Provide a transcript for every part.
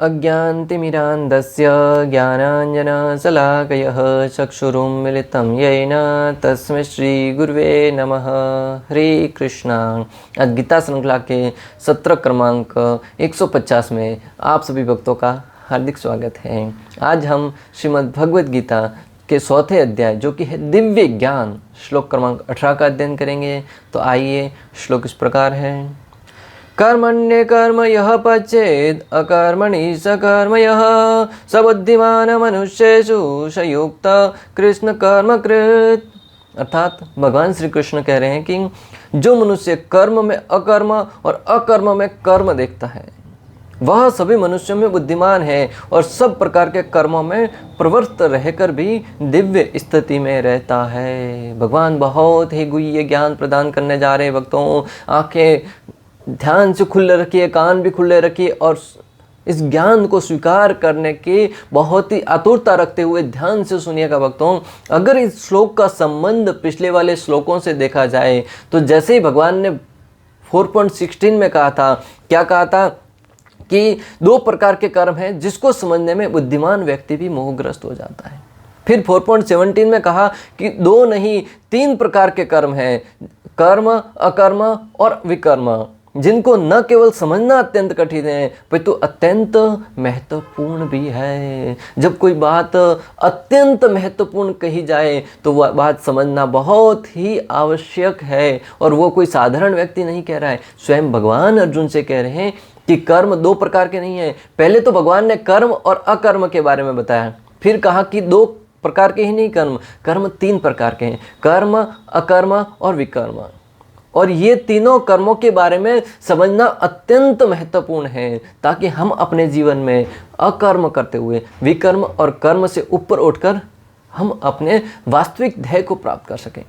अज्ञानतिमिरान्धस्य ज्ञानाञ्जनशलाकयः चक्षुरुन्मिलितं येन तस्मै श्रीगुरुवे नमः। हरे कृष्णा। आज गीता श्रृंखला के सत्र क्रमांक 150 में आप सभी भक्तों का हार्दिक स्वागत है। आज हम श्रीमद् भगवद गीता के 4थे अध्याय जो कि है दिव्य ज्ञान श्लोक क्रमांक 18 का अध्ययन करेंगे। तो आइए, श्लोक इस प्रकार है। कर्मण्य कर्म यः पचेद अकर्मणि सकर्म यः स बुद्धिमान मनुष्येषु स युक्त कृष्ण कर्म कृत। अर्थात भगवान श्री कृष्ण कह रहे हैं कि जो मनुष्य कर्म में अकर्म और अकर्म में कर्म देखता है वह सभी मनुष्यों में बुद्धिमान है और सब प्रकार के कर्मों में प्रवृत्त रहकर भी दिव्य स्थिति में रहता है। भगवान बहुत ही गुह्य ज्ञान प्रदान करने जा रहे हैं। भक्तों, आंखें ध्यान से खुले रखिए, कान भी खुले रखिए और इस ज्ञान को स्वीकार करने की बहुत ही आतुरता रखते हुए ध्यान से सुनिएगा। भक्तों, अगर इस श्लोक का संबंध पिछले वाले श्लोकों से देखा जाए तो जैसे ही भगवान ने 4.16 में कहा था, क्या कहा था कि 2 प्रकार के कर्म हैं जिसको समझने में बुद्धिमान व्यक्ति भी मोहग्रस्त हो जाता है। फिर 4.17 में कहा कि 2 नहीं 3 प्रकार के कर्म हैं, कर्म, अकर्म और विकर्म, जिनको न केवल समझना अत्यंत कठिन है परंतु अत्यंत महत्वपूर्ण भी है। जब कोई बात अत्यंत महत्वपूर्ण कही जाए तो वह बात समझना बहुत ही आवश्यक है और वो कोई साधारण व्यक्ति नहीं कह रहा है। स्वयं भगवान अर्जुन से कह रहे हैं कि कर्म 2 प्रकार के नहीं है। पहले तो भगवान ने कर्म और अकर्म के बारे में बताया, फिर कहा कि 2 प्रकार के ही नहीं कर्म 3 प्रकार के हैं, कर्म, अकर्म और विकर्म। और ये तीनों कर्मों के बारे में समझना अत्यंत महत्वपूर्ण है ताकि हम अपने जीवन में अकर्म करते हुए विकर्म और कर्म से ऊपर उठकर हम अपने वास्तविक ध्येय को प्राप्त कर सकें।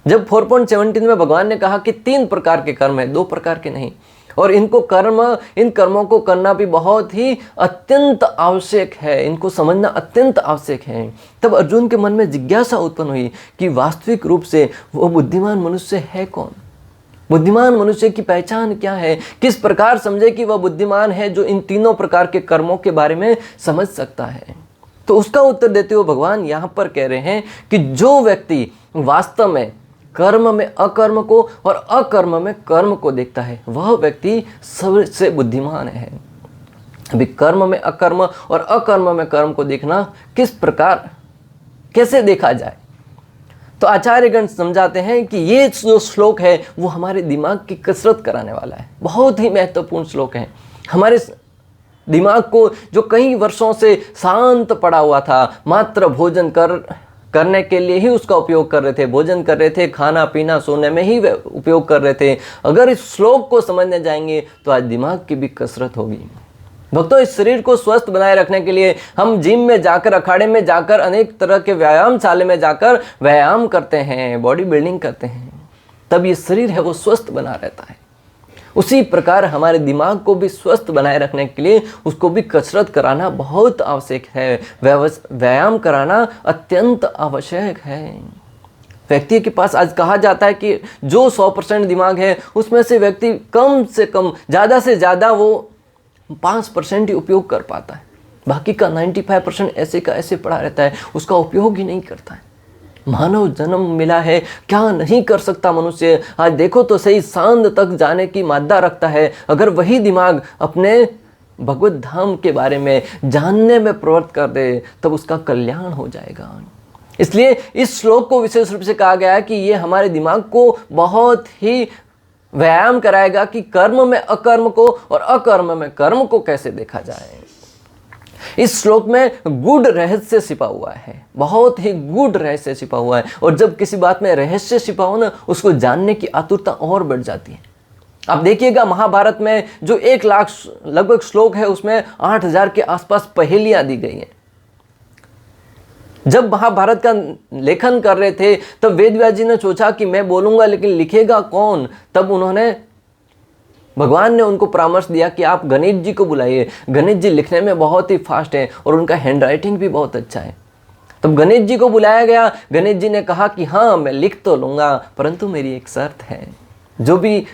जब 4.17 में भगवान ने कहा कि 3 प्रकार के कर्म है, 2 प्रकार के नहीं, और इन कर्मों को करना भी बहुत ही अत्यंत आवश्यक है, इनको समझना अत्यंत आवश्यक है, तब अर्जुन के मन में जिज्ञासा उत्पन्न हुई कि वास्तविक रूप से वो बुद्धिमान मनुष्य है कौन। बुद्धिमान मनुष्य की पहचान क्या है, किस प्रकार समझे कि वह बुद्धिमान है जो इन तीनों प्रकार के कर्मों के बारे में समझ सकता है। तो उसका उत्तर देते हुए भगवान यहाँ पर कह रहे हैं कि जो व्यक्ति वास्तव में कर्म में अकर्म को और अकर्म में कर्म को देखता है वह व्यक्ति सबसे बुद्धिमान है। अभी कर्म में अकर्म और अकर्म में कर्म को देखना किस प्रकार कैसे देखा जाए, तो आचार्यगण समझाते हैं कि ये जो श्लोक है वो हमारे दिमाग की कसरत कराने वाला है। बहुत ही महत्वपूर्ण श्लोक है। हमारे दिमाग को जो कई वर्षों से शांत पड़ा हुआ था, मात्र भोजन करने के लिए ही उसका उपयोग कर रहे थे, भोजन कर रहे थे, खाना पीना सोने में ही उपयोग कर रहे थे, अगर इस श्लोक को समझने जाएंगे तो आज दिमाग की भी कसरत होगी। भक्तों, इस शरीर को स्वस्थ बनाए रखने के लिए हम जिम में जाकर, अखाड़े में जाकर, अनेक तरह के व्यायामशाला में जाकर व्यायाम करते हैं, बॉडी बिल्डिंग करते हैं, तब ये शरीर है वो स्वस्थ बना रहता है। उसी प्रकार हमारे दिमाग को भी स्वस्थ बनाए रखने के लिए उसको भी कसरत कराना बहुत आवश्यक है, व्यायाम कराना अत्यंत आवश्यक है। व्यक्ति के पास आज कहा जाता है कि जो 100% दिमाग है उसमें से व्यक्ति कम से कम, ज़्यादा से ज़्यादा वो 5% ही उपयोग कर पाता है, बाकी का 95% ऐसे का ऐसे पड़ा रहता है, उसका उपयोग ही नहीं करता है। मानव जन्म मिला है, क्या नहीं कर सकता मनुष्य। आज देखो तो सही, चांद तक जाने की मादा रखता है। अगर वही दिमाग अपने भगवत धाम के बारे में जानने में प्रवृत्त कर दे तब उसका कल्याण हो जाएगा। इसलिए इस श्लोक को विशेष रूप से कहा गया है कि ये हमारे दिमाग को बहुत ही व्यायाम कराएगा कि कर्म में अकर्म को और अकर्म में कर्म को कैसे देखा जाए। इस श्लोक में गूढ़ रहस्य छिपा हुआ है, बहुत ही गूढ़ रहस्य छिपा हुआ है, और जब किसी बात में रहस्य छिपा हो ना, उसको जानने की आतुरता और बढ़ जाती है। आप देखिएगा महाभारत में जो 1 लाख लगभग श्लोक है उसमें 8000 के आसपास पहेलियां दी गई हैं। जब महाभारत का लेखन कर रहे थे तब वेदव्यास जी ने सोचा कि मैं बोलूंगा लेकिन लिखेगा कौन। तब भगवान ने उनको परामर्श दिया कि आप गणेश जी को बुलाइए, गणेश जी लिखने में बहुत ही फास्ट हैं और उनका हैंडराइटिंग भी बहुत अच्छा है। तब गणेश जी को बुलाया गया। गणेश जी ने कहा कि हाँ मैं लिख तो लूँगा परंतु मेरी एक शर्त है। जो भी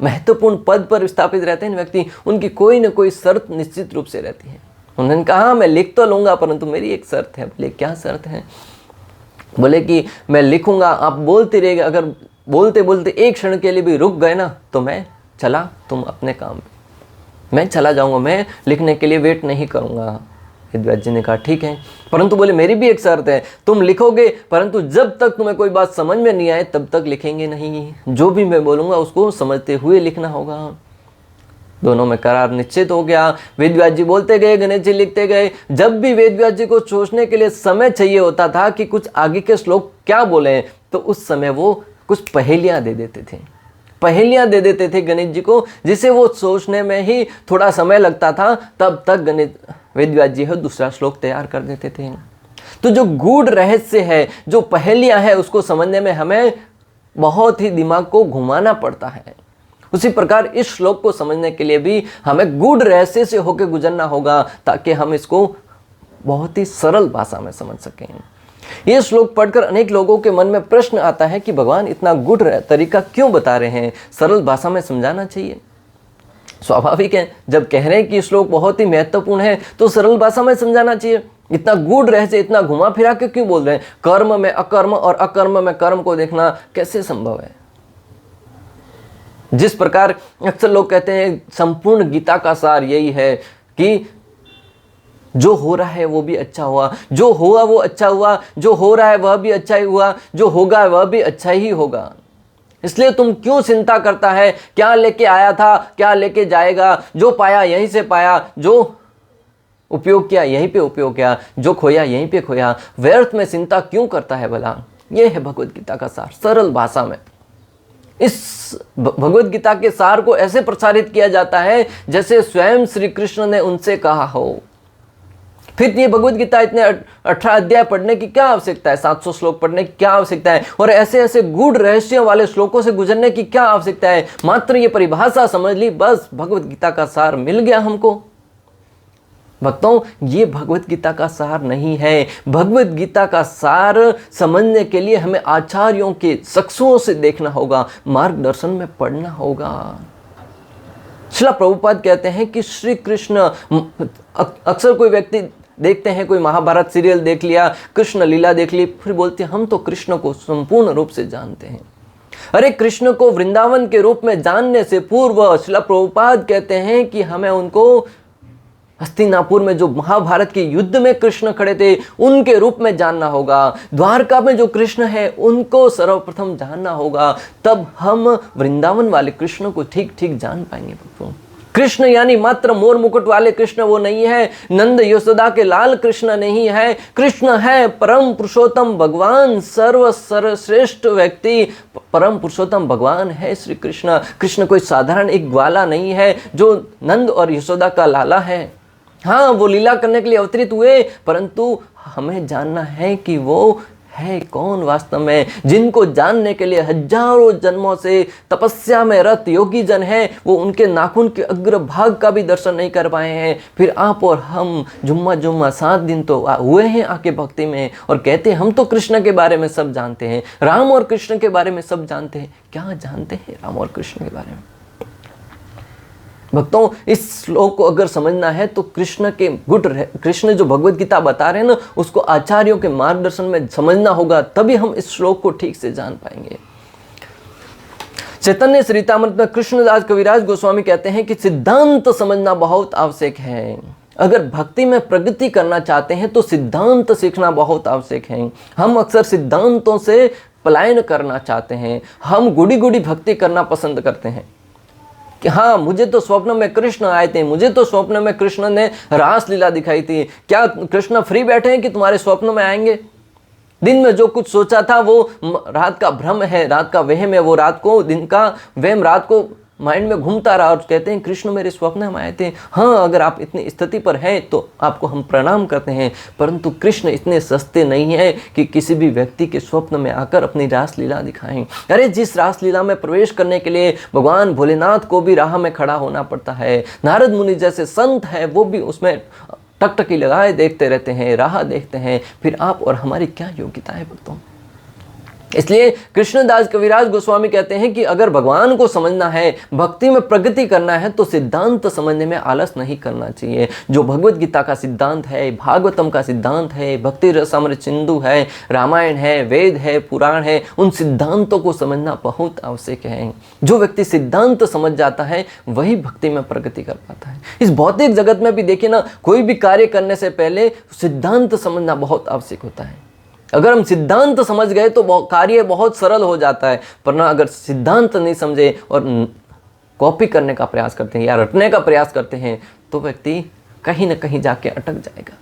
महत्वपूर्ण पद पर स्थापित रहते हैं व्यक्ति, उनकी कोई न कोई शर्त निश्चित रूप से रहती है। उन्होंने कहा हाँ मैं लिख तो लूँगा, परंतु मेरी एक शर्त है। बोले क्या शर्त है? बोले कि मैं लिखूँगा, आप बोलते रहिएगा, अगर बोलते बोलते एक क्षण के लिए भी रुक गए ना तो मैं चला, तुम अपने काम पे, मैं चला जाऊँगा, मैं लिखने के लिए वेट नहीं करूँगा। वेदव्यास जी ने कहा ठीक है, परंतु बोले मेरी भी एक शर्त है, तुम लिखोगे परंतु जब तक तुम्हें कोई बात समझ में नहीं आए तब तक लिखेंगे नहीं, जो भी मैं बोलूँगा उसको समझते हुए लिखना होगा। दोनों में करार निश्चित हो गया। वेदव्यास जी बोलते गए, गणेश जी लिखते गए। जब भी वेदव्यास जी को सोचने के लिए समय चाहिए होता था कि कुछ आगे के श्लोक क्या बोले, तो उस समय वो कुछ पहेलियाँ दे देते थे, पहेलियाँ दे देते थे गणेश जी को, जिसे वो सोचने में ही थोड़ा समय लगता था, तब तक गणेश वेदव्यास जी है दूसरा श्लोक तैयार कर देते थे। तो जो गूढ़ रहस्य है, जो पहेलियाँ है, उसको समझने में हमें बहुत ही दिमाग को घुमाना पड़ता है। उसी प्रकार इस श्लोक को समझने के लिए भी हमें गूढ़ रहस्य से होकर गुजरना होगा, ताकि हम इसको बहुत ही सरल भाषा में समझ सकें। ये श्लोक पढ़कर अनेक लोगों के मन में प्रश्न आता है कि भगवान इतना गूढ़ तरीका क्यों बता रहे हैं, सरल भाषा में समझाना चाहिए। स्वाभाविक है, जब कह रहे हैं कि श्लोक बहुत ही महत्वपूर्ण है तो सरल भाषा में समझाना चाहिए। इतना गूढ़ रहस्य, इतना घुमा फिरा के क्यों बोल रहे हैं? कर्म में अकर्म और अकर्म में कर्म को देखना कैसे संभव है? जिस प्रकार अक्सर लोग कहते हैं संपूर्ण गीता का सार यही है कि जो हो रहा है वो भी अच्छा हुआ, जो हुआ वो अच्छा हुआ, जो हो रहा है वह भी अच्छा ही हुआ, जो होगा वह भी अच्छा ही होगा। इसलिए तुम क्यों चिंता करता है? क्या लेके आया था, क्या लेके जाएगा? जो पाया यहीं से पाया, जो उपयोग किया यहीं पे उपयोग किया, जो खोया यहीं पे खोया। व्यर्थ में चिंता क्यों करता है भला? यह है भगवत गीता का सार, सरल भाषा में। इस भगवत गीता के सार को ऐसे प्रसारित किया जाता है जैसे स्वयं श्री कृष्ण ने उनसे कहा हो। फिर ये भगवत गीता इतने 18 अध्याय पढ़ने की क्या आवश्यकता है? 700 श्लोक पढ़ने की क्या आवश्यकता है? और ऐसे ऐसे गूढ़ रहस्यों वाले श्लोकों से गुजरने की क्या आवश्यकता है? मात्र ये परिभाषा समझ ली, बस भगवत गीता का सार मिल गया हमको। भक्तों, ये भगवत गीता का सार नहीं है। भगवत गीता का सार समझने के लिए हमें आचार्यों के चक्षुओं से देखना होगा, मार्गदर्शन में पढ़ना होगा। श्रील प्रभुपाद कहते हैं कि श्री कृष्ण, अक्सर कोई व्यक्ति देखते हैं, कोई महाभारत सीरियल देख लिया, कृष्ण लीला देख ली, फिर बोलते हैं हम तो कृष्ण को संपूर्ण रूप से जानते हैं। अरे कृष्ण को वृंदावन के रूप में जानने से पूर्व श्रील प्रभुपाद कहते हैं कि हमें उनको हस्तिनापुर में जो महाभारत के युद्ध में कृष्ण खड़े थे उनके रूप में जानना होगा। द्वारका में जो कृष्ण है उनको सर्वप्रथम जानना होगा, तब हम वृंदावन वाले कृष्ण को ठीक ठीक जान पाएंगे। कृष्ण यानी मात्र मोर मुकुट वाले कृष्ण वो नहीं है, नंद यशोदा के लाल कृष्ण नहीं है। कृष्ण है परम पुरुषोत्तम भगवान, सर्वश्रेष्ठ व्यक्ति परम पुरुषोत्तम भगवान है श्री कृष्ण। कृष्ण कोई साधारण एक ग्वाला नहीं है जो नंद और यशोदा का लाला है। हाँ, वो लीला करने के लिए अवतरित हुए, परंतु हमें जानना है कि वो है कौन वास्तव में। जिनको जानने के लिए हजारों जन्मों से तपस्या में रत योगी जन हैं, वो उनके नाखून के अग्रभाग का भी दर्शन नहीं कर पाए हैं। फिर आप और हम जुम्मा 7 दिन तो हुए हैं आके भक्ति में, और कहते हैं हम तो कृष्ण के बारे में सब जानते हैं, राम और कृष्ण के बारे में सब जानते हैं। क्या जानते हैं राम और कृष्ण के बारे में? भक्तों, इस श्लोक को अगर समझना है तो कृष्ण के कृष्ण जो भगवत गीता बता रहे हैं ना, उसको आचार्यों के मार्गदर्शन में समझना होगा, तभी हम इस श्लोक को ठीक से जान पाएंगे। चैतन्य चरितामृत में कृष्णदास कविराज गोस्वामी कहते हैं कि सिद्धांत समझना बहुत आवश्यक है। अगर भक्ति में प्रगति करना चाहते हैं तो सिद्धांत सीखना बहुत आवश्यक है। हम अक्सर सिद्धांतों से पलायन करना चाहते हैं, हम गुड़ी गुड़ी भक्ति करना पसंद करते हैं कि हाँ, मुझे तो स्वप्न में कृष्ण आए थे, मुझे तो स्वप्न में कृष्ण ने रास लीला दिखाई थी। क्या कृष्ण फ्री बैठे हैं कि तुम्हारे स्वप्न में आएंगे? दिन में जो कुछ सोचा था वो रात का भ्रम है, रात का वहम है, वो रात को दिन का वहम रात को माइंड में घूमता रहा, और कहते हैं कृष्ण मेरे स्वप्न में आए थे। हाँ, अगर आप इतनी स्थिति पर हैं तो आपको हम प्रणाम करते हैं, परंतु कृष्ण इतने सस्ते नहीं हैं कि किसी भी व्यक्ति के स्वप्न में आकर अपनी रासलीला दिखाएं। अरे जिस रासलीला में प्रवेश करने के लिए भगवान भोलेनाथ को भी राह में खड़ा होना पड़ता है, नारद मुनि जैसे संत हैं वो भी उसमें टकटकी लगाए देखते रहते हैं, राह देखते हैं, फिर आप और हमारी क्या योग्यता है भक्तों? इसलिए कृष्णदास कविराज गोस्वामी कहते हैं कि अगर भगवान को समझना है, भक्ति में प्रगति करना है, तो सिद्धांत समझने में आलस नहीं करना चाहिए। जो भगवत गीता का सिद्धांत है, भागवतम का सिद्धांत है, भक्ति रसामृत सिंधु है, रामायण है, वेद है, पुराण है, उन सिद्धांतों को समझना बहुत आवश्यक है। जो व्यक्ति सिद्धांत समझ जाता है वही भक्ति में प्रगति कर पाता है। इस भौतिक जगत में भी देखिए ना, कोई भी कार्य करने से पहले सिद्धांत समझना बहुत आवश्यक होता है। अगर हम सिद्धांत समझ गए तो कार्य बहुत सरल हो जाता है, पर ना अगर सिद्धांत नहीं समझे और कॉपी करने का प्रयास करते हैं या रटने का प्रयास करते हैं तो व्यक्ति कहीं ना कहीं जाके अटक जाएगा।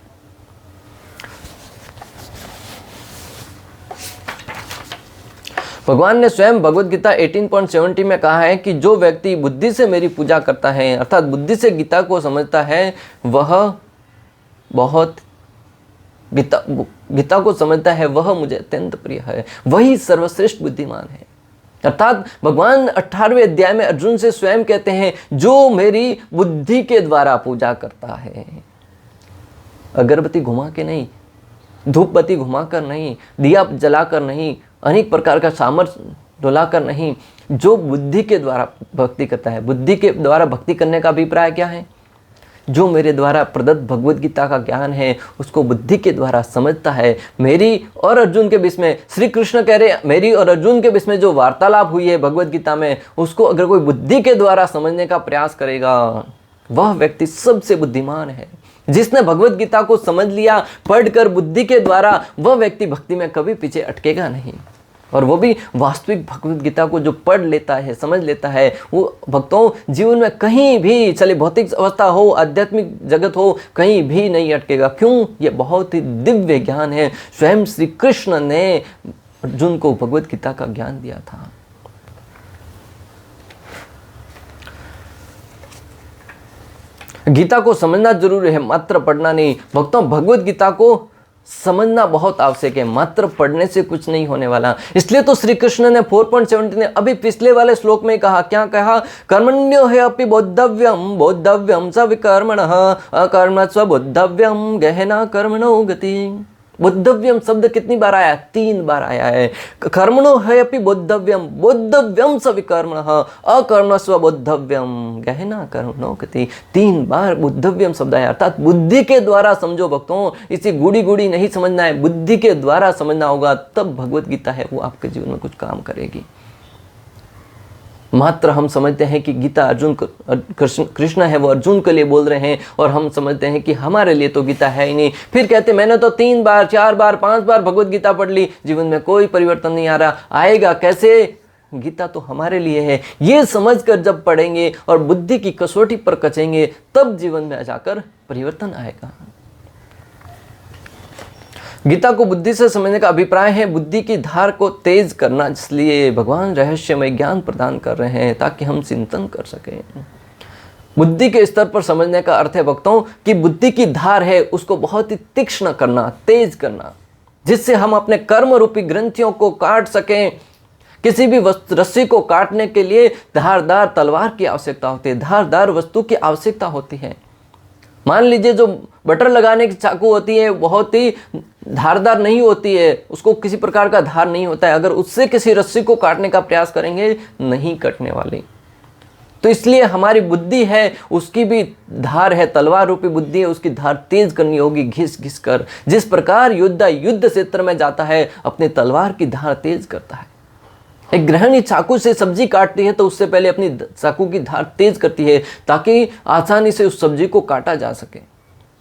भगवान ने स्वयं भगवद गीता 18.70 में कहा है कि जो व्यक्ति बुद्धि से मेरी पूजा करता है, अर्थात बुद्धि से गीता को समझता है, वह बहुत गीता को समझता है, वह मुझे अत्यंत प्रिय है, वही सर्वश्रेष्ठ बुद्धिमान है। अर्थात भगवान 18वें अध्याय में अर्जुन से स्वयं कहते हैं, जो मेरी बुद्धि के द्वारा पूजा करता है, अगरबत्ती घुमा के नहीं, धूप बत्ती घुमाकर नहीं, दिया जलाकर नहीं, अनेक प्रकार का सामर्थ्य डुलाकर नहीं, जो बुद्धि के द्वारा भक्ति करता है। बुद्धि के द्वारा भक्ति करने का अभिप्राय क्या है? जो मेरे द्वारा प्रदत्त भगवद गीता का ज्ञान है उसको बुद्धि के द्वारा समझता है। मेरी और अर्जुन के बीच में, श्री कृष्ण कह रहे, मेरी और अर्जुन के बीच में जो वार्तालाप हुई है भगवद गीता में, उसको अगर कोई बुद्धि के द्वारा समझने का प्रयास करेगा, वह व्यक्ति सबसे बुद्धिमान है। जिसने भगवद गीता को समझ लिया पढ़कर बुद्धि के द्वारा, वह व्यक्ति भक्ति में कभी पीछे अटकेगा नहीं। और वो भी वास्तविक भगवद गीता को जो पढ़ लेता है, समझ लेता है, वो भक्तों जीवन में कहीं भी, चले भौतिक अवस्था हो, आध्यात्मिक जगत हो, कहीं भी नहीं अटकेगा। क्यों? ये बहुत ही दिव्य ज्ञान है। स्वयं श्री कृष्ण ने अर्जुन को भगवद गीता का ज्ञान दिया था। गीता को समझना जरूरी है, मात्र पढ़ना नहीं। भक्तों, भगवद गीता को समझना बहुत आवश्यक है, मात्र पढ़ने से कुछ नहीं होने वाला। इसलिए तो श्री कृष्ण ने 4.70 ने अभी पिछले वाले श्लोक में कहा, क्या कहा? कर्मण्यो है अपि बोद्धव्यम, बोद्धव्यम स विकर्मणः, अकर्म स्व बोद्धव्यम गहना कर्मणो गति। बोद्धव्यम शब्द कितनी बार आया? 3 बार आया है। कर्मणो है अपि बोद्धव्यम, बोद्धव्यम स विकर्मणः, अकर्म स्व बोद्धव्यम गहना कर्मणो गति। 3 बार बोद्धव्यम शब्द आया, अर्थात बुद्धि के द्वारा समझो भक्तों। इसी गुड़ी गुड़ी नहीं समझना है, बुद्धि के द्वारा समझना होगा, तब भगवत गीता है वो आपके जीवन में कुछ काम करेगी। मात्र हम समझते हैं कि गीता अर्जुन कृष्ण है, वो अर्जुन के लिए बोल रहे हैं, और हम समझते हैं कि हमारे लिए तो गीता है ही नहीं। फिर कहते मैंने तो 3 बार 4 बार 5 बार भगवत गीता पढ़ ली, जीवन में कोई परिवर्तन नहीं आ रहा। आएगा कैसे? गीता तो हमारे लिए है। ये समझकर जब पढ़ेंगे और बुद्धि की कसौटी पर कसेंगे, तब जीवन में जाकर परिवर्तन आएगा। गीता को बुद्धि से समझने का अभिप्राय है बुद्धि की धार को तेज करना। इसलिए भगवान रहस्यमय ज्ञान प्रदान कर रहे हैं ताकि हम चिंतन कर सकें। बुद्धि के स्तर पर समझने का अर्थ है भक्तों कि बुद्धि की धार है उसको बहुत ही तीक्ष्ण करना, तेज करना, जिससे हम अपने कर्म रूपी ग्रंथियों को काट सकें। किसी भी रस्सी को काटने के लिए धारदार तलवार की आवश्यकता होती है, धारदार वस्तु की आवश्यकता होती है। मान लीजिए जो बटर लगाने की चाकू होती है बहुत ही धारदार नहीं होती है, उसको किसी प्रकार का धार नहीं होता है। अगर उससे किसी रस्सी को काटने का प्रयास करेंगे, नहीं कटने वाली। तो इसलिए हमारी बुद्धि है, उसकी भी धार है, तलवार रूपी बुद्धि है, उसकी धार तेज करनी होगी घिस घिस कर। जिस प्रकार योद्धा युद्ध क्षेत्र में जाता है, अपनी तलवार की धार तेज करता है। एक गृहिणी चाकू से सब्जी काटती है तो उससे पहले अपनी चाकू की धार तेज करती है ताकि आसानी से उस सब्जी को काटा जा सके।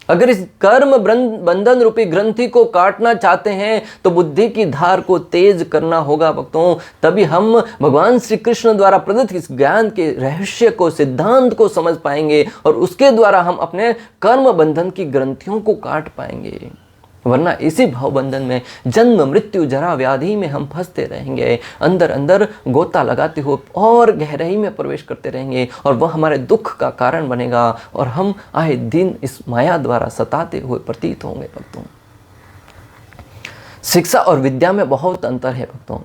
अगर इस कर्म बंधन रूपी ग्रंथि को काटना चाहते हैं तो बुद्धि की धार को तेज करना होगा भक्तों। तभी हम भगवान श्री कृष्ण द्वारा प्रदत्त इस ज्ञान के रहस्य को, सिद्धांत को समझ पाएंगे और उसके द्वारा हम अपने कर्म बंधन की ग्रंथियों को काट पाएंगे। वरना इसी भाव बंधन में जन्म मृत्यु जरा व्याधि में हम फंसते रहेंगे, अंदर अंदर गोता लगाते हुए और गहराई में प्रवेश करते रहेंगे, और वह हमारे दुख का कारण बनेगा और हम आए दिन इस माया द्वारा सताते हुए प्रतीत होंगे भक्तों। शिक्षा और विद्या में बहुत अंतर है भक्तों।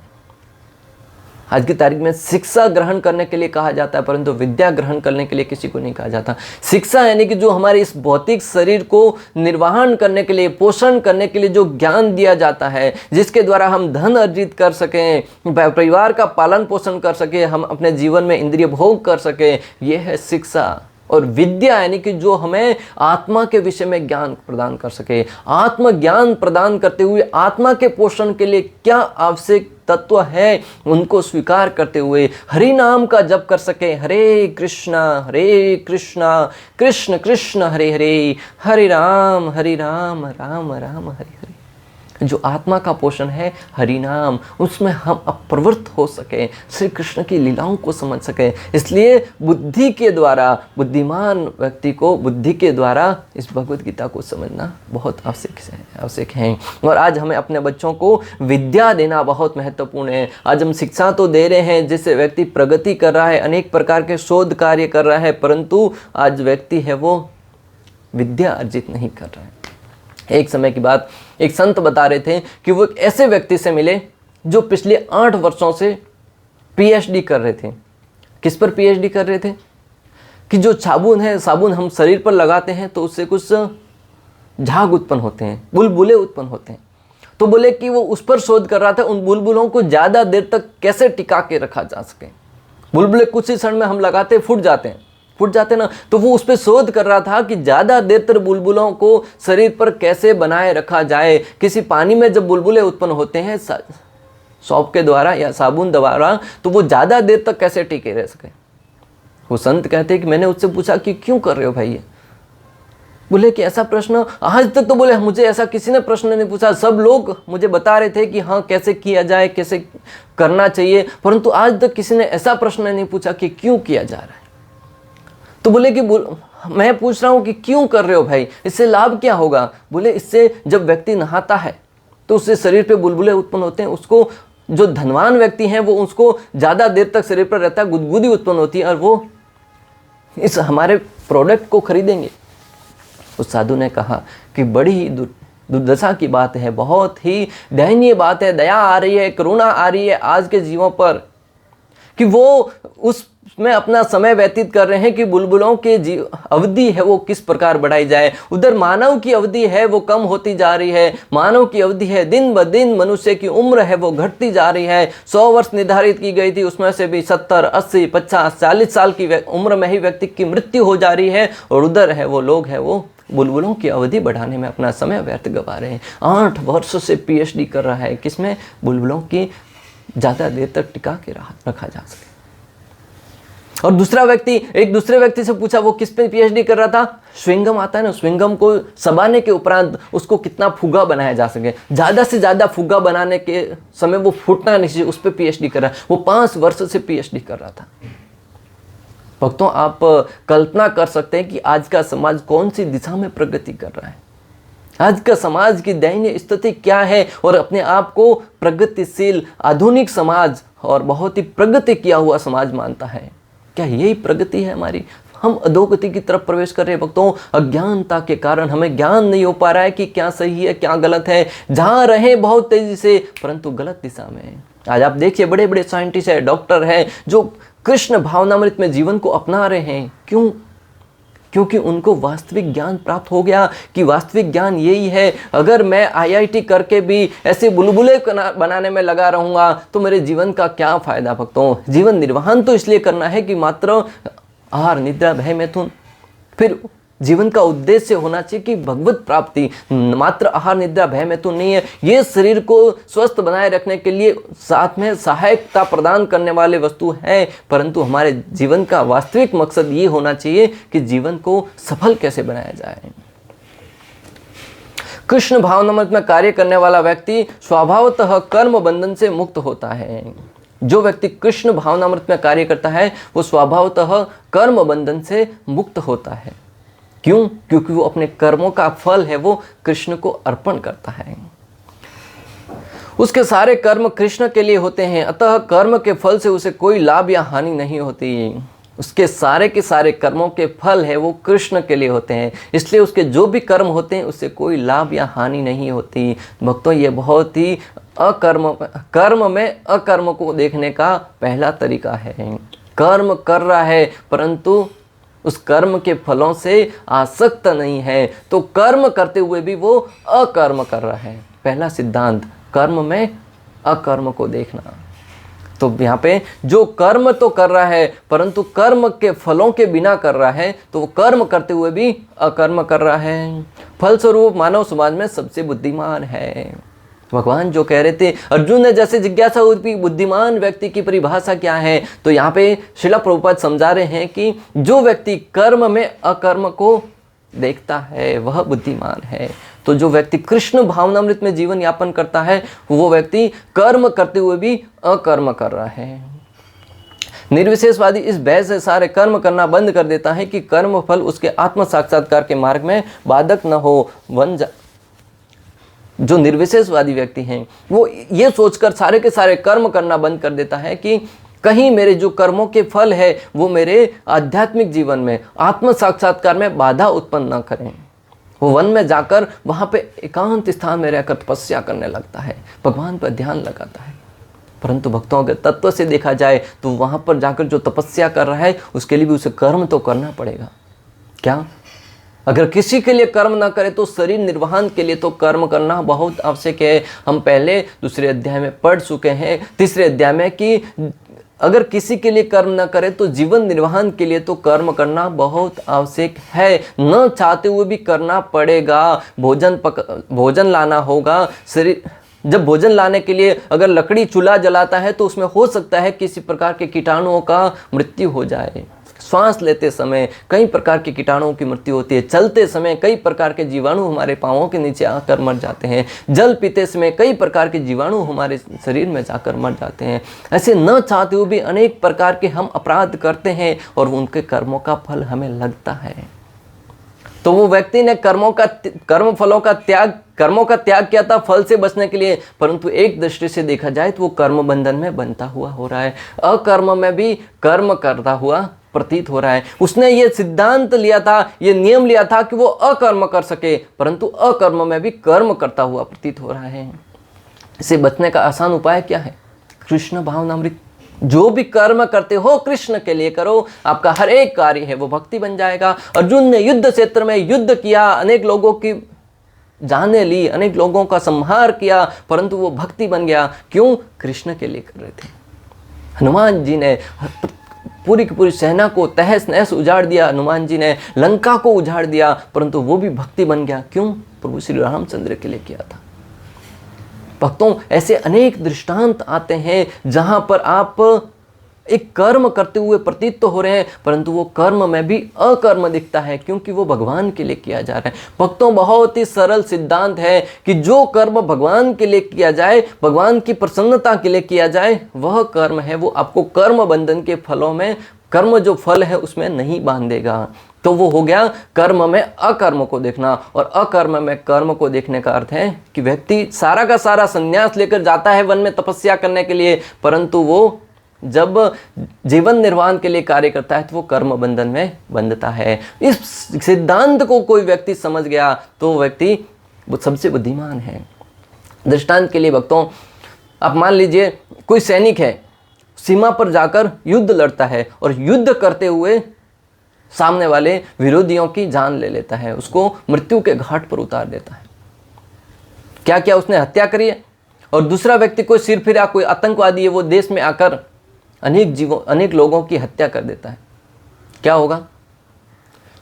आज की तारीख में शिक्षा ग्रहण करने के लिए कहा जाता है, परंतु विद्या ग्रहण करने के लिए किसी को नहीं कहा जाता। शिक्षा यानी कि जो हमारे इस भौतिक शरीर को निर्वहन करने के लिए, पोषण करने के लिए जो ज्ञान दिया जाता है, जिसके द्वारा हम धन अर्जित कर सकें, परिवार का पालन पोषण कर सकें, हम अपने जीवन में इंद्रिय भोग कर सकें, यह है शिक्षा। और विद्या यानी कि जो हमें आत्मा के विषय में ज्ञान प्रदान कर सके, आत्मज्ञान प्रदान करते हुए आत्मा के पोषण के लिए क्या आवश्यक तत्व है उनको स्वीकार करते हुए हरि नाम का जप कर सके। हरे कृष्णा कृष्ण कृष्ण हरे हरे, हरे राम राम राम हरे हरे। जो आत्मा का पोषण है हरि नाम, उसमें हम अप्रवृत्त हो सके, श्री कृष्ण की लीलाओं को समझ सके। इसलिए बुद्धि के द्वारा, बुद्धिमान व्यक्ति को बुद्धि के द्वारा इस भगवत गीता को समझना बहुत आवश्यक है। और आज हमें अपने बच्चों को विद्या देना बहुत महत्वपूर्ण है। आज हम शिक्षा तो दे रहे हैं जिससे व्यक्ति प्रगति कर रहा है, अनेक प्रकार के शोध कार्य कर रहा है, परंतु आज व्यक्ति है वो विद्या अर्जित नहीं कर रहा है। एक समय की बात, एक संत बता रहे थे कि वो एक ऐसे व्यक्ति से मिले जो पिछले 8 वर्षों से पीएचडी कर रहे थे। किस पर पीएचडी कर रहे थे? कि जो साबुन है, साबुन हम शरीर पर लगाते हैं तो उससे कुछ झाग उत्पन्न होते हैं, बुलबुले उत्पन्न होते हैं। तो बोले कि वो उस पर शोध कर रहा था, उन बुलबुलों को ज़्यादा देर तक कैसे टिका के रखा जा सके। बुलबुले कुछ ही क्षण में हम लगाते फूट जाते ना, तो वो उस पर शोध कर रहा था कि ज़्यादा देर तक बुलबुलों को शरीर पर कैसे बनाए रखा जाए। किसी पानी में जब बुलबुले उत्पन्न होते हैं सौंफ के द्वारा या साबुन द्वारा, तो वो ज़्यादा देर तक कैसे टिके रह सके। वो संत कहते हैं कि मैंने उससे पूछा कि क्यों कर रहे हो भाई ये? बोले कि ऐसा प्रश्न आज तक तो बोले मुझे ऐसा किसी ने प्रश्न नहीं पूछा। सब लोग मुझे बता रहे थे कि हाँ कैसे किया जाए, कैसे करना चाहिए, परंतु आज तक किसी ने ऐसा प्रश्न नहीं पूछा कि क्यों किया जा रहा है। तो बोले कि मैं पूछ रहा हूँ कि क्यों कर रहे हो भाई, इससे लाभ क्या होगा? बोले इससे जब व्यक्ति नहाता है तो उससे शरीर पे बुलबुले उत्पन्न होते हैं। उसको जो धनवान व्यक्ति हैं वो उसको ज़्यादा देर तक शरीर पर रहता है, गुदगुदी उत्पन्न होती है और वो इस हमारे प्रोडक्ट को खरीदेंगे। उस साधु ने कहा कि बड़ी ही दुर्दशा की बात है, बहुत ही दयनीय बात है, दया आ रही है, करुणा आ रही है आज के जीवों पर कि वो उसमें अपना समय व्यतीत कर रहे हैं कि बुलबुलों की अवधि है वो किस प्रकार बढ़ाई जाए। उधर मानव की अवधि है वो कम होती जा रही है, मानव की अवधि है दिन ब दिन मनुष्य की उम्र है वो घटती जा रही है। 100 वर्ष निर्धारित की गई थी, उसमें से भी 70, 80, 50, 40 साल की उम्र में ही व्यक्ति की मृत्यु हो जा रही है। और उधर है वो लोग है वो बुलबुलों की अवधि बढ़ाने में अपना समय व्यर्थ गवा रहे हैं। 8 वर्ष से पीएचडी कर रहा है किसमें? बुलबुलों की ज़्यादा देर तक टिका के रखा जा सके। और दूसरा व्यक्ति, एक दूसरे व्यक्ति से पूछा वो किस पे पीएचडी कर रहा था? स्विंगम आता है ना, स्विंगम को चबाने के उपरांत उसको कितना फुगा बनाया जा सके, ज़्यादा से ज़्यादा फुगा बनाने के समय वो फूटना नहीं चाहिए, उस पर पीएचडी कर रहा है। वो 5 वर्ष से पीएचडी कर रहा था। भक्तों, आप कल्पना कर सकते हैं कि आज का समाज कौन सी दिशा में प्रगति कर रहा है, आज का समाज की दयनीय स्थिति क्या है, और अपने आप को प्रगतिशील आधुनिक समाज और बहुत ही प्रगति किया हुआ समाज मानता है। क्या यही प्रगति है हमारी? हम अधोगति की तरफ प्रवेश कर रहे हैं भक्तों। अज्ञानता के कारण हमें ज्ञान नहीं हो पा रहा है कि क्या सही है क्या गलत है, जहाँ रहे बहुत तेजी से परंतु गलत दिशा में। आज आप देखिए बड़े बड़े साइंटिस्ट है, डॉक्टर है जो कृष्ण भावनामृत में जीवन को अपना रहे हैं। क्यों? क्योंकि उनको वास्तविक ज्ञान प्राप्त हो गया कि वास्तविक ज्ञान यही है, अगर मैं आईआईटी करके भी ऐसे बुलबुले बनाने में लगा रहूँगा तो मेरे जीवन का क्या फ़ायदा भक्तों। जीवन निर्वहन तो इसलिए करना है कि मात्र आहार निद्रा भय मैथुन, फिर जीवन का उद्देश्य होना चाहिए कि भगवत प्राप्ति। मात्र आहार निद्रा भय मैथुन नहीं है, ये शरीर को स्वस्थ बनाए रखने के लिए साथ में सहायता प्रदान करने वाले वस्तु है, परंतु हमारे जीवन का वास्तविक मकसद ये होना चाहिए कि जीवन को सफल कैसे बनाया जाए। कृष्ण भावनामृत में कार्य करने वाला व्यक्ति स्वभावतः कर्म बंधन से मुक्त होता है। जो व्यक्ति कृष्ण भावनामृत में कार्य करता है वो स्वभावतः कर्म बंधन से मुक्त होता है। क्यों? क्योंकि वो अपने कर्मों का फल है वो कृष्ण को अर्पण करता है। उसके सारे कर्म कृष्ण के लिए होते हैं, अतः कर्म के फल से उसे कोई लाभ या हानि नहीं होती। उसके सारे के सारे कर्मों के फल है वो कृष्ण के लिए होते हैं, इसलिए उसके जो भी कर्म होते हैं उससे कोई लाभ या हानि नहीं होती। भक्तों, ये बहुत ही कर्म में अकर्म को देखने का पहला तरीका है। कर्म कर रहा है परंतु उस कर्म के फलों से आसक्त नहीं है, तो कर्म करते हुए भी वो अकर्म कर रहा है। पहला सिद्धांत, कर्म में अकर्म को देखना। तो यहाँ पे जो कर्म तो कर रहा है परंतु कर्म के फलों के बिना कर रहा है, तो वो कर्म करते हुए भी अकर्म कर रहा है। फलस्वरूप मानव समाज में सबसे बुद्धिमान है। भगवान जो कह रहे थे, अर्जुन ने जैसे जिज्ञासा हुई कि बुद्धिमान व्यक्ति की परिभाषा क्या है, तो यहाँ पे श्रील प्रभुपाद समझा रहे हैं कि जो व्यक्ति कर्म में अकर्म को देखता है वह बुद्धिमान है। तो जो व्यक्ति कृष्ण भावनामृत में जीवन यापन करता है वो व्यक्ति कर्म करते हुए भी अकर्म कर रहा है। निर्विशेषवादी इस भय से सारे कर्म करना बंद कर देता है कि कर्म फल उसके आत्म साक्षात्कार के मार्ग में बाधक न हो। जो निर्विशेषवादी व्यक्ति हैं वो ये सोचकर सारे के सारे कर्म करना बंद कर देता है कि कहीं मेरे जो कर्मों के फल है वो मेरे आध्यात्मिक जीवन में आत्म साक्षात्कार में बाधा उत्पन्न न करें। वो वन में जाकर वहाँ पे एकांत स्थान में रहकर तपस्या करने लगता है, भगवान पर ध्यान लगाता है। परंतु भक्तों के तत्व से देखा जाए तो वहाँ पर जाकर जो तपस्या कर रहा है उसके लिए भी उसे कर्म तो करना पड़ेगा। क्या अगर किसी के लिए कर्म ना करे तो शरीर निर्वहन के लिए तो कर्म करना बहुत आवश्यक है। हम पहले दूसरे अध्याय में पढ़ चुके हैं, तीसरे अध्याय में, कि अगर किसी के लिए कर्म ना करे तो जीवन निर्वहन के लिए तो कर्म करना बहुत आवश्यक है। न चाहते हुए भी करना पड़ेगा। भोजन लाना होगा। शरीर जब भोजन लाने के लिए अगर लकड़ी चूल्हा जलाता है तो उसमें हो सकता है किसी प्रकार के कीटाणुओं का मृत्यु हो जाए। श्वास लेते समय कई प्रकार के कीटाणुओं की मृत्यु होती है। चलते समय कई प्रकार के जीवाणु हमारे पांवों के नीचे आकर मर जाते हैं। जल पीते समय कई प्रकार के जीवाणु हमारे शरीर में जाकर मर जाते हैं। ऐसे न चाहते हुए भी अनेक प्रकार के हम अपराध करते हैं और उनके कर्मों का फल हमें लगता है। तो वो व्यक्ति ने कर्मों का त्याग किया था फल से बचने के लिए, परंतु एक दृष्टि से देखा जाए तो वो कर्म बंधन में बंधा हुआ हो रहा है। अकर्म में भी कर्म करता हुआ प्रतीत हो रहा है। उसने ये सिद्धांत लिया था, ये नियम लिया था कि वो अकर्म कर सके, परंतु अकर्म में भी कर्म करता हुआ प्रतीत हो रहा है। इसे बचने का आसान उपाय क्या है? कृष्ण भावनामृत। जो भी कर्म करते हो कृष्ण के लिए करो, आपका हर एक कार्य है वो भक्ति बन जाएगा। अर्जुन ने युद्ध क्षेत्र में युद्ध किया, अनेक लोगों की जाने ली, अनेक लोगों का संहार किया, परंतु वो भक्ति बन गया। क्यों? कृष्ण के लिए कर रहे थे। हनुमान जी ने पूरी की पूरी सेना को तहस नहस उजाड़ दिया, हनुमान जी ने लंका को उजाड़ दिया, परंतु वो भी भक्ति बन गया। क्यों? प्रभु श्री रामचंद्र के लिए किया था। भक्तों, ऐसे अनेक दृष्टांत आते हैं जहां पर आप एक कर्म करते हुए प्रतीत तो हो रहे हैं, परंतु वो कर्म में भी अकर्म दिखता है, क्योंकि वो भगवान के लिए किया जा रहा है। भक्तों, बहुत ही सरल सिद्धांत है कि जो कर्म भगवान के लिए किया जाए, भगवान की प्रसन्नता के लिए किया जाए, वह कर्म है वो आपको कर्म बंधन के फलों में, कर्म जो फल है उसमें नहीं बांधेगा। तो वो हो गया कर्म में अकर्म को देखना। और अकर्म में कर्म को देखने का अर्थ है कि व्यक्ति सारा का सारा संन्यास लेकर जाता है वन में तपस्या करने के लिए, परंतु वो जब जीवन निर्वाह के लिए कार्य करता है तो वो कर्म बंधन में बंधता है। इस सिद्धांत को कोई व्यक्ति समझ गया तो वो व्यक्ति वो सबसे बुद्धिमान है। दृष्टांत के लिए भक्तों, आप मान लीजिए कोई सैनिक है, सीमा पर जाकर युद्ध लड़ता है और युद्ध करते हुए सामने वाले विरोधियों की जान ले लेता है, उसको मृत्यु के घाट पर उतार देता है। क्या क्या उसने हत्या करी है। और दूसरा व्यक्ति कोई सिर फिरा, कोई आतंकवादी है, वो देश में आकर अनेक लोगों की हत्या कर देता है। क्या होगा?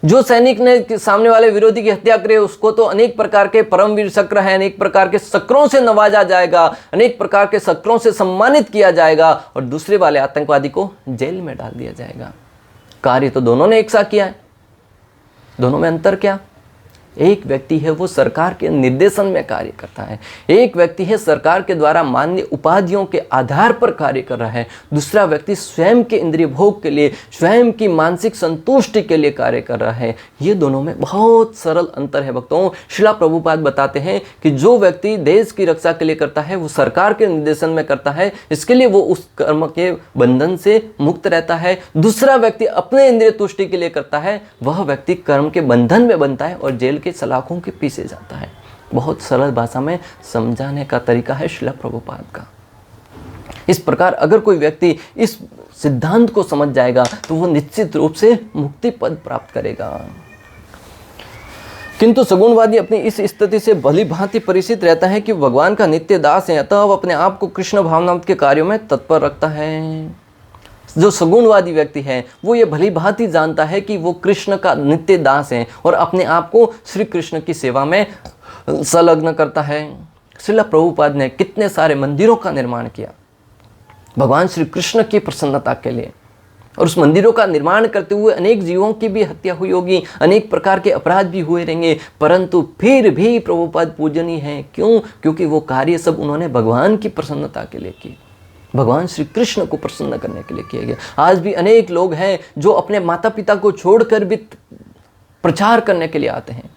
जो सैनिक ने सामने वाले विरोधी की हत्या करी उसको तो अनेक प्रकार के परमवीर चक्र है, अनेक प्रकार के चक्रों से नवाजा जाएगा, अनेक प्रकार के चक्रों से सम्मानित किया जाएगा, और दूसरे वाले आतंकवादी को जेल में डाल दिया जाएगा। कार्य तो दोनों ने एक साथ किया है, दोनों में अंतर क्या? एक व्यक्ति है वो सरकार के निर्देशन में कार्य करता है, एक व्यक्ति है सरकार के द्वारा मान्य उपाधियों के आधार पर कार्य कर रहा है, दूसरा व्यक्ति स्वयं के इंद्रिय भोग के लिए, स्वयं की मानसिक संतुष्टि के लिए कार्य कर रहा है। ये दोनों में बहुत सरल अंतर है भक्तों। श्रील प्रभुपाद बताते हैं कि जो व्यक्ति देश की रक्षा के लिए करता है वो सरकार के निर्देशन में करता है, इसके लिए वो उस कर्म के बंधन से मुक्त रहता है। दूसरा व्यक्ति अपने इंद्रिय तुष्टि के लिए करता है, वह व्यक्ति कर्म के बंधन में बनता है और जेल के सलाखों के पीछे जाता है। बहुत सरल भाषा में समझाने का तरीका है श्रील प्रभुपाद का। इस प्रकार अगर कोई व्यक्ति इस सिद्धांत को समझ जाएगा तो वो निश्चित रूप से मुक्ति पद प्राप्त करेगा। किंतु सगुणवादी अपनी इस स्थिति से भली भांति परिचित रहता है कि भगवान का नित्य दास है, अतः वह अपने आप को कृष्ण भावनामृत के कार्यों में तत्पर रखता है। जो सगुणवादी व्यक्ति है वो ये भली भांति जानता है कि वो कृष्ण का नित्य दास है और अपने आप को श्री कृष्ण की सेवा में संलग्न करता है। श्रील प्रभुपाद ने कितने सारे मंदिरों का निर्माण किया भगवान श्री कृष्ण की प्रसन्नता के लिए, और उस मंदिरों का निर्माण करते हुए अनेक जीवों की भी हत्या हुई होगी, अनेक प्रकार के अपराध भी हुए रहेंगे, परंतु फिर भी प्रभुपाद पूजनीय हैं। क्यों? क्योंकि वो कार्य सब उन्होंने भगवान की प्रसन्नता के लिए की, भगवान श्री कृष्ण को प्रसन्न करने के लिए किया गया। आज भी अनेक लोग हैं जो अपने माता पिता को छोड़कर भी प्रचार करने के लिए आते हैं,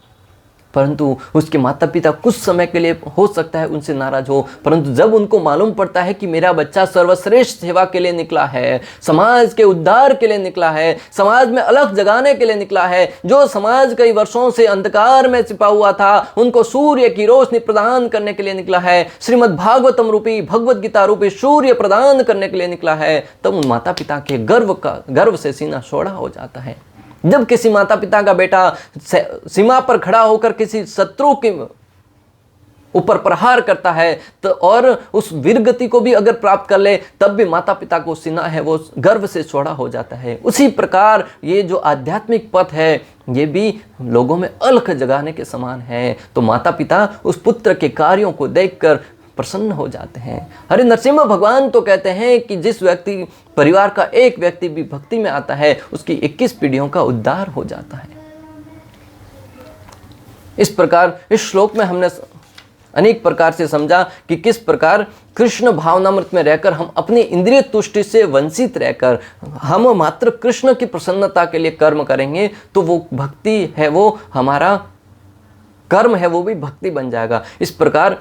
परंतु उसके माता पिता कुछ समय के लिए हो सकता है उनसे नाराज हो, परंतु जब उनको मालूम पड़ता है कि मेरा बच्चा सर्वश्रेष्ठ सेवा के लिए निकला है, समाज के उद्धार के लिए निकला है, समाज में अलग जगाने के लिए निकला है, जो समाज कई वर्षों से अंधकार में छिपा हुआ था उनको सूर्य की रोशनी प्रदान करने के लिए निकला है, श्रीमद् भागवतम रूपी भगवत गीता रूपी सूर्य प्रदान करने के लिए निकला है, तब उन माता पिता के गर्व से सीना चौड़ा हो जाता है। जब किसी माता पिता का बेटा सीमा पर खड़ा होकर किसी शत्रु के ऊपर प्रहार करता है तो और उस वीरगति को भी अगर प्राप्त कर ले तब भी माता पिता को सीना है वो गर्व से चौड़ा हो जाता है। उसी प्रकार ये जो आध्यात्मिक पथ है ये भी लोगों में अलख जगाने के समान है। तो माता पिता उस पुत्र के कार्यों को देखकर प्रसन्न हो जाते हैं। हरि नरसिम्हा भगवान तो कहते हैं कि जिस व्यक्ति परिवार का एक व्यक्ति भी भक्ति में आता है उसकी 21 पीढ़ियों का उद्धार हो जाता है। इस प्रकार इस श्लोक में हमने अनेक प्रकार से समझा कि किस प्रकार कृष्ण भावनामृत में रहकर हम अपनी इंद्रिय तुष्टि से वंचित रहकर हम मात्र कृष्ण की प्रसन्नता के लिए कर्म करेंगे तो वो भक्ति है, वो हमारा कर्म है, वो भी भक्ति बन जाएगा। इस प्रकार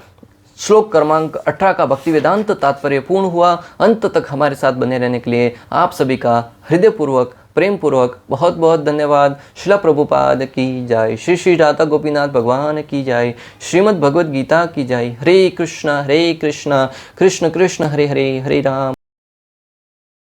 श्लोक क्रमांक 18 का भक्ति वेदांत तात्पर्य पूर्ण हुआ। अंत तक हमारे साथ बने रहने के लिए आप सभी का हृदयपूर्वक प्रेम पूर्वक बहुत बहुत धन्यवाद। श्रील प्रभुपाद की जय, श्री श्री राधा गोपीनाथ भगवान की जय, श्रीमद् भगवद गीता की जय। हरे कृष्णा कृष्ण कृष्ण हरे हरे, हरे राम।